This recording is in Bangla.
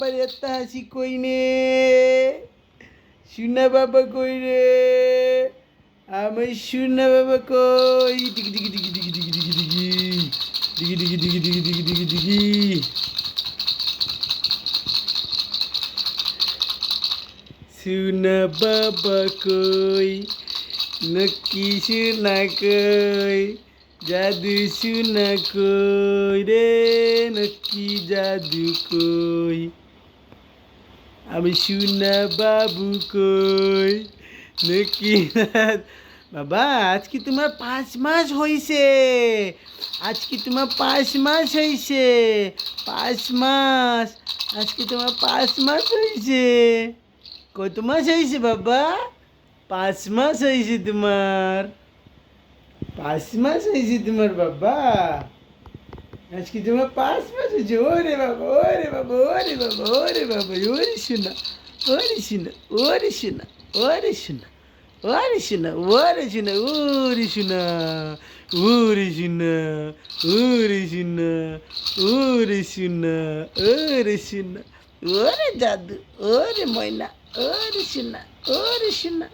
বাবার এত হাসি কই নে সুনা বাবা কই রে আমার সুনা বাবা কই ডিগি ডিগি ডিগি ডিগি ডিগি ডিগি ডিগি ডিগি ডিগি ডিগি ডিগি ডিগি ডিগি সুনা বাবা কই নকি সুনা কই জাদু সুনা কই রে নকি জাদু কই আমি সুনা বাবু কই নকি বাবা আজকে তোমার 5 মাস হয়েছে আজকে তোমার 5 মাস হয়েছে 5 মাস আজকে তোমার 5 মাস হয়েছে কত মাস হয়েছে বাবা 5 মাস হয়েছে তোমার 5 মাস হয়েছে তোমার বাবা আজকে তোমার 5 মাস হয়েছে ওরে বাবা ওরে বাবা ওরে বাবা ওরে বাবা ওরে শোনা ওরে শোনা ওরে শোনা ওরে শোনা ওরে শোনা ওরে শোনা ওরে শোনা ওরে শোনা ওরে শোনা ওরে শোনা ওরে শোনা ওরে জাদু ওরে ময়না ওরে শোনা ওরে শোনা